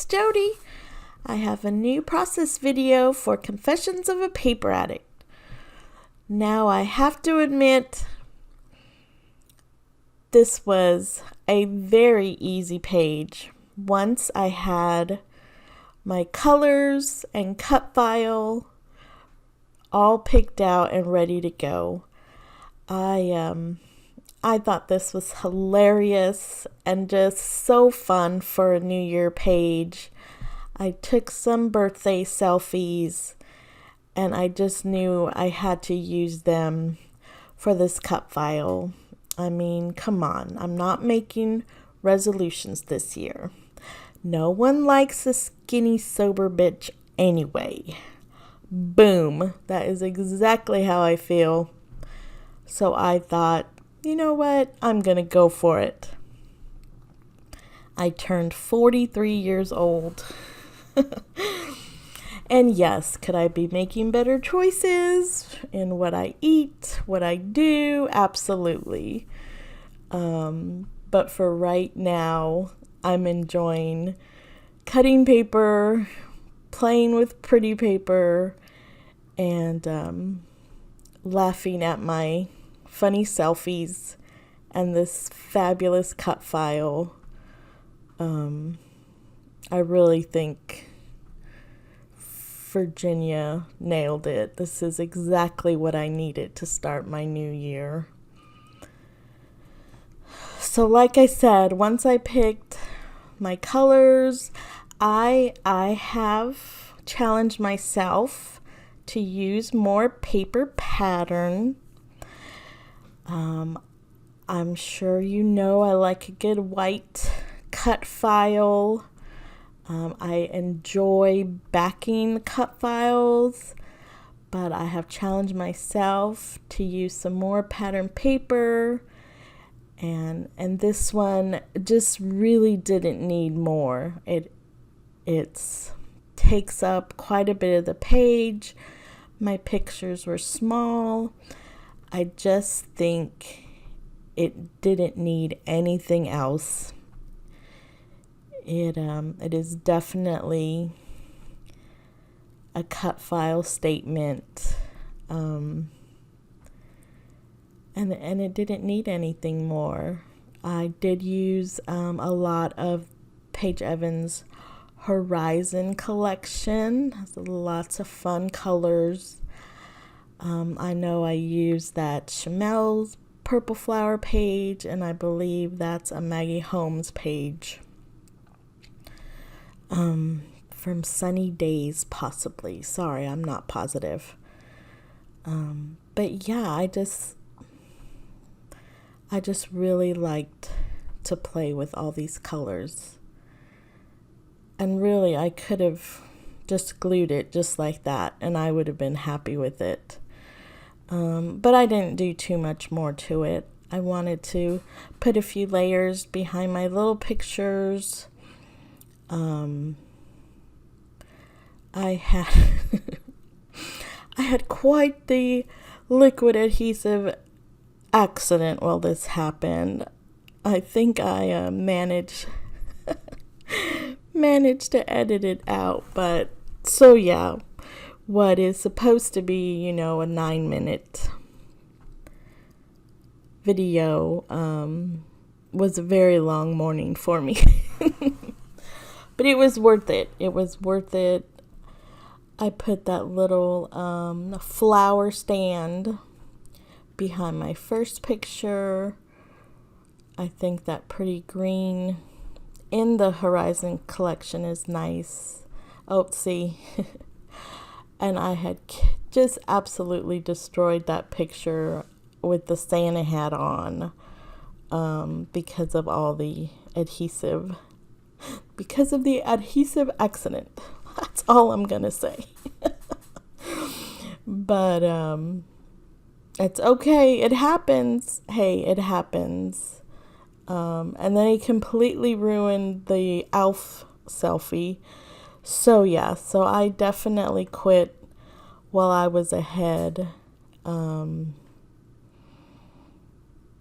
it's Jody. I have a new process video for Confessions of a Paper Addict. Now I have to admit, this was a very easy page. Once I had my colors and cut file all picked out and ready to go, I thought this was hilarious and just so fun for a New Year page. I took some birthday selfies and I just knew I had to use them for this cut file. I mean, come on, I'm not making resolutions this year. No one likes a skinny, sober bitch anyway. Boom, that is exactly how I feel. So I thought, you know what? I'm going to go for it. I turned 43 years old. And yes, could I be making better choices in what I eat, what I do? Absolutely. But for right now, I'm enjoying cutting paper, playing with pretty paper, and laughing at my funny selfies and this fabulous cut file. I really think Virginia nailed it. This is exactly what I needed to start my new year. So like I said, once I picked my colors, I have challenged myself to use more paper pattern. I'm sure you know I like a good white cut file. I enjoy backing cut files, but I have challenged myself to use some more pattern paper, and this one just really didn't need more. It takes up quite a bit of the page. My pictures were small. I just think it didn't need anything else. It is definitely a cut file statement, and it didn't need anything more. I did use a lot of Paige Evans' Horizon collection. It has lots of fun colors. I know I used that Shimelle's Purple Flower page, and I believe that's a Maggie Holmes page. From Sunny Days, possibly. Sorry, I'm not positive. But yeah, I just really liked to play with all these colors. And really, I could have just glued it just like that, and I would have been happy with it. But I didn't do too much more to it. I wanted to put a few layers behind my little pictures. I had quite the liquid adhesive accident while this happened. I think I managed to edit it out, but so yeah, what is supposed to be, a 9-minute video was a very long morning for me. But it was worth it. I put that little flower stand behind my first picture. I think that pretty green in the Horizon collection is nice. Oh, see. And I had just absolutely destroyed that picture with the Santa hat on because of the adhesive accident. That's all I'm gonna say. But it's okay. It happens. Hey, it happens. And then he completely ruined the Alf selfie. So yeah, I definitely quit while I was ahead. And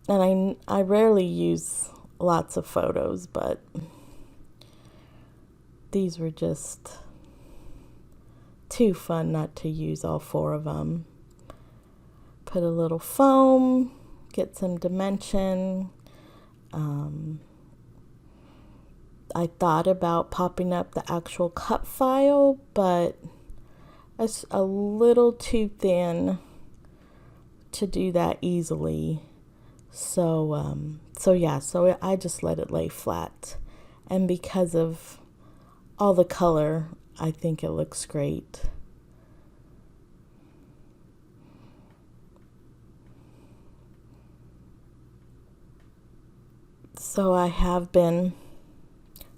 I rarely use lots of photos, but these were just too fun not to use all 4 of them. Put a little foam, get some dimension. I thought about popping up the actual cut file, but it's a little too thin to do that easily. So I just let it lay flat. And because of all the color, I think it looks great. So I have been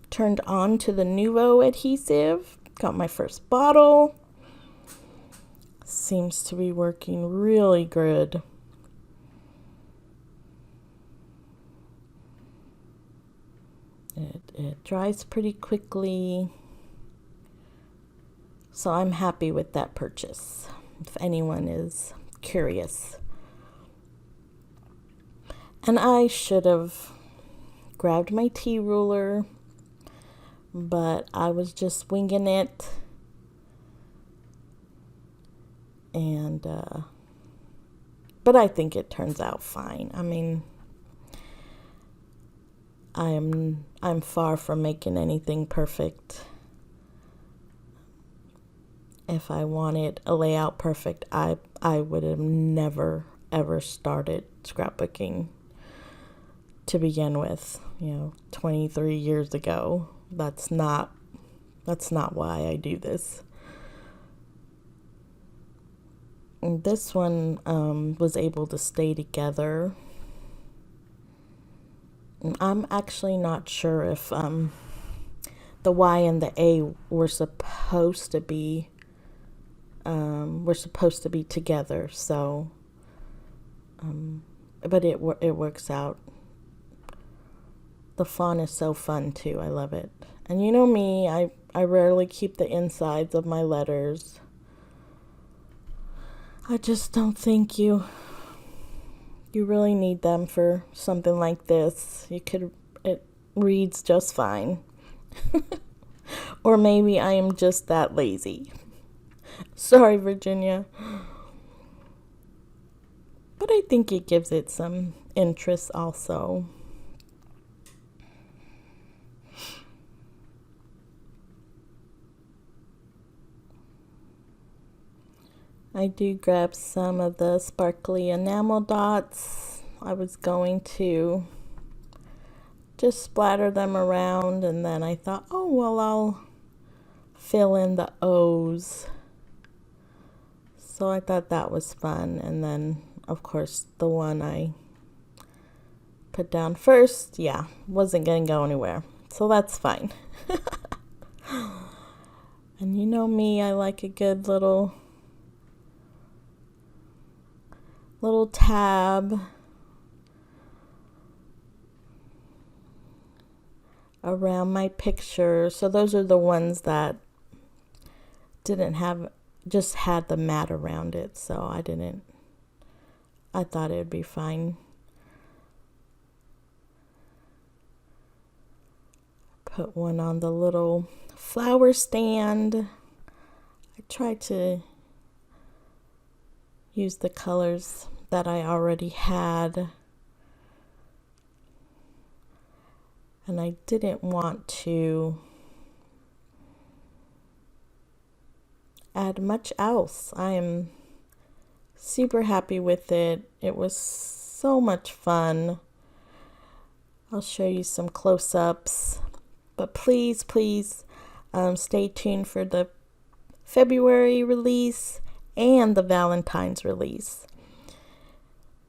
turned on to the Nuvo adhesive. Got my first bottle. Seems to be working really good. It dries pretty quickly. So I'm happy with that purchase, if anyone is curious. And I should have grabbed my tea ruler, but I was just winging it. And but I think it turns out fine. I mean, I'm far from making anything perfect. If I wanted a layout perfect, I would have never ever started scrapbooking to begin with, 23 years ago. That's not why I do this. And this one was able to stay together. I'm actually not sure if the Y and the A were supposed to be together. So, but it works out. The font is so fun too. I love it. And you know me, I rarely keep the insides of my letters. I just don't think you really need them for something like this. It reads just fine. Or maybe I am just that lazy. Sorry, Virginia. But I think it gives it some interest also. I do grab some of the sparkly enamel dots. I was going to just splatter them around, and then I thought, oh, well, I'll fill in the O's. So I thought that was fun. And then, of course, the one I put down first, wasn't going to go anywhere. So that's fine. And you know me, I like a good little tab around my picture. So those are the ones that just had the mat around it. So I thought it would be fine. Put one on the little flower stand. I tried to use the colors that I already had. And I didn't want to add much else. I am super happy with it. It was so much fun. I'll show you some close-ups. But please, stay tuned for the February release and the Valentine's release.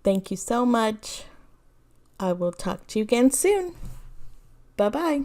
Thank you so much. I will talk to you again soon. Bye-bye.